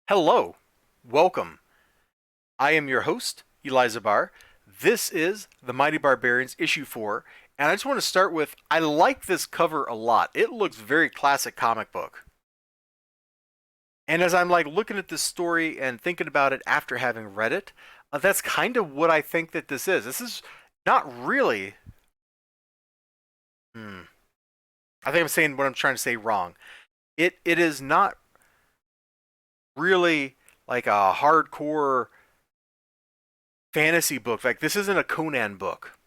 Hello, welcome. I am your host, Elizibar. This is The Mighty Barbarians, issue 4, and I just want to start with I like this cover a lot. It looks very classic comic book. And as I'm like looking at this story and thinking about it after having read it, that's kind of what I think that this is. This is not really. Hmm, I think I'm saying what I'm trying to say wrong. It is not really like a hardcore fantasy book. Like this isn't a Conan book.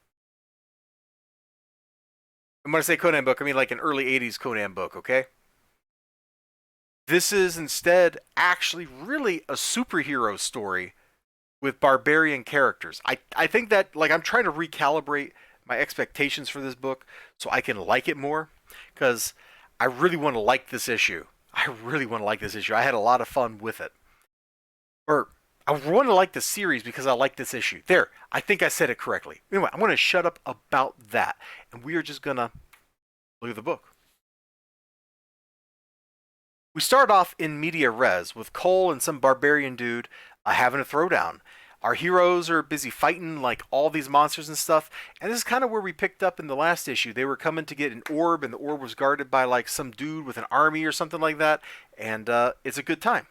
And when I say Conan book, I mean like an early 80s Conan book, okay? This is instead actually really a superhero story with barbarian characters. I think that like I'm trying to recalibrate my expectations for this book so I can like it more because I really want to like this issue. I really want to like this issue. I had a lot of fun with it. Or I want to like the series because I like this issue. There, I think I said it correctly. Anyway, I'm going to shut up about that and we are just going to look at the book. We start off in media res with Cole and some barbarian dude having a throwdown. Our heroes are busy fighting like all these monsters and stuff, and this is kind of where we picked up in the last issue. They were coming to get an orb, and the orb was guarded by like some dude with an army or something like that, and it's a good time.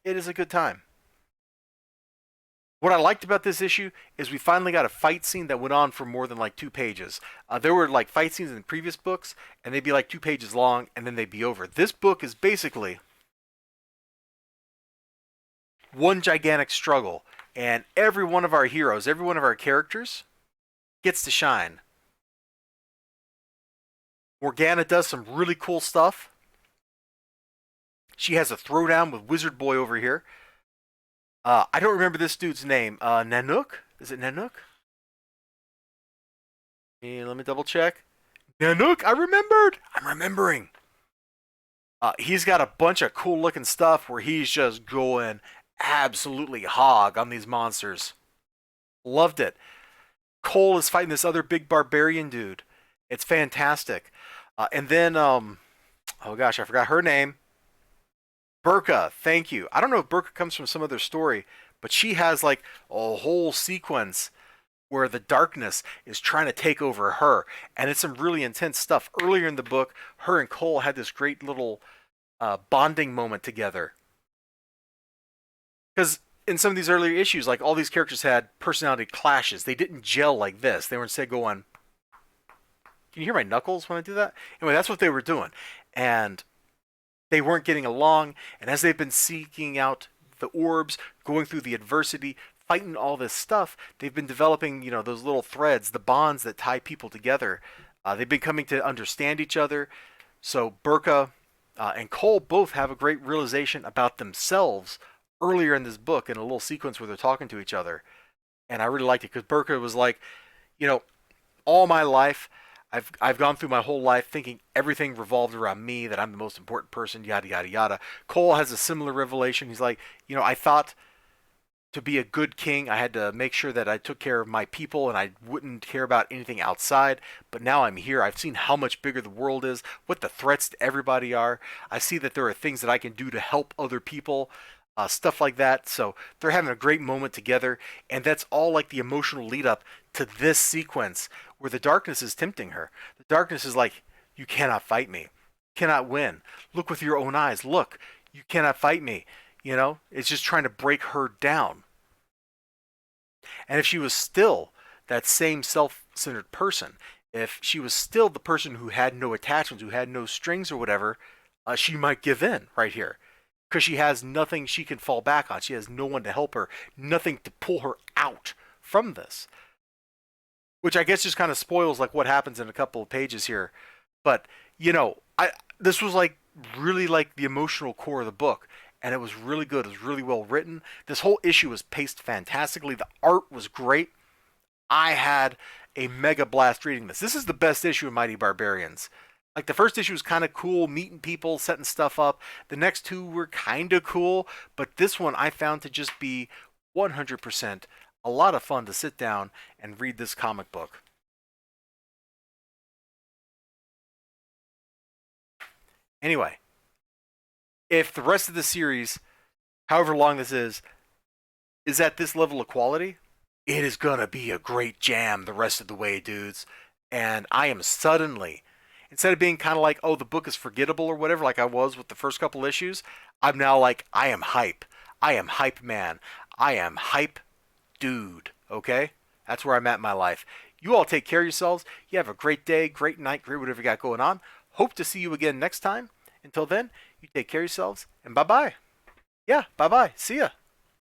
It is a good time. What I liked about this issue is we finally got a fight scene that went on for more than like 2 pages. There were like fight scenes in previous books, and they'd be like 2 pages long, and then they'd be over. This book is basically one gigantic struggle, and every one of our heroes, every one of our characters gets to shine. Morgana does some really cool stuff. She has a throwdown with Wizard Boy over here. I don't remember this dude's name. Nanook? Is it Nanook? Let me double check. Nanook, I remembered. I'm remembering. He's got a bunch of cool looking stuff where he's just going absolutely hog on these monsters. Loved it. Cole is fighting this other big barbarian dude. It's fantastic. And then, oh gosh, I forgot her name. Burka, thank you. I don't know if Burka comes from some other story, but she has like a whole sequence where the darkness is trying to take over her, and it's some really intense stuff. Earlier in the book, her and Cole had this great little bonding moment together. Because in some of these earlier issues, like all these characters had personality clashes. They didn't gel like this. They were instead going, "Can you hear my knuckles when I do that?" Anyway, that's what they were doing, and they weren't getting along. And as they've been seeking out the orbs, going through the adversity, fighting all this stuff, they've been developing, those little threads, the bonds that tie people together. They've been coming to understand each other. So Burka and Cole both have a great realization about themselves earlier in this book in a little sequence where they're talking to each other. And I really liked it because Burka was like, you know, all my life, I've gone through my whole life thinking everything revolved around me, that I'm the most important person, yada yada yada. Cole has a similar revelation. He's like, I thought to be a good king, I had to make sure that I took care of my people and I wouldn't care about anything outside. But now I'm here. I've seen how much bigger the world is, what the threats to everybody are. I see that there are things that I can do to help other people, stuff like that. So they're having a great moment together, and that's all like the emotional lead up to this sequence where the darkness is tempting her. The darkness is like, you cannot fight me, you cannot win. Look with your own eyes. Look, you cannot fight me. It's just trying to break her down. And if she was still that same self-centered person, if she was still the person who had no attachments, who had no strings or whatever, she might give in right here because she has nothing she can fall back on. She has no one to help her, nothing to pull her out from this, which I guess just kind of spoils like what happens in a couple of pages here. But I this was like really like the emotional core of the book, and it was really good. It was really well written. This whole issue was paced fantastically. The art was great. I had a mega blast reading this. This is the best issue of Mighty Barbarians. Like the first issue was kind of cool, meeting people, setting stuff up. The next two were kind of cool, but this one I found to just be 100% a lot of fun to sit down and read this comic book. Anyway, if the rest of the series however long this is at this level of quality, it is gonna be a great jam the rest of the way, dudes. And I am suddenly, instead of being kind of like, oh, the book is forgettable or whatever, like I was with the first couple issues, I'm now like, I am hype. I am hype man. I am hype dude. Okay? That's where I'm at in my life. You all take care of yourselves. You have a great day, great night, great whatever you got going on. Hope to see you again next time. Until then, you take care of yourselves and bye bye. Yeah, bye bye. See ya.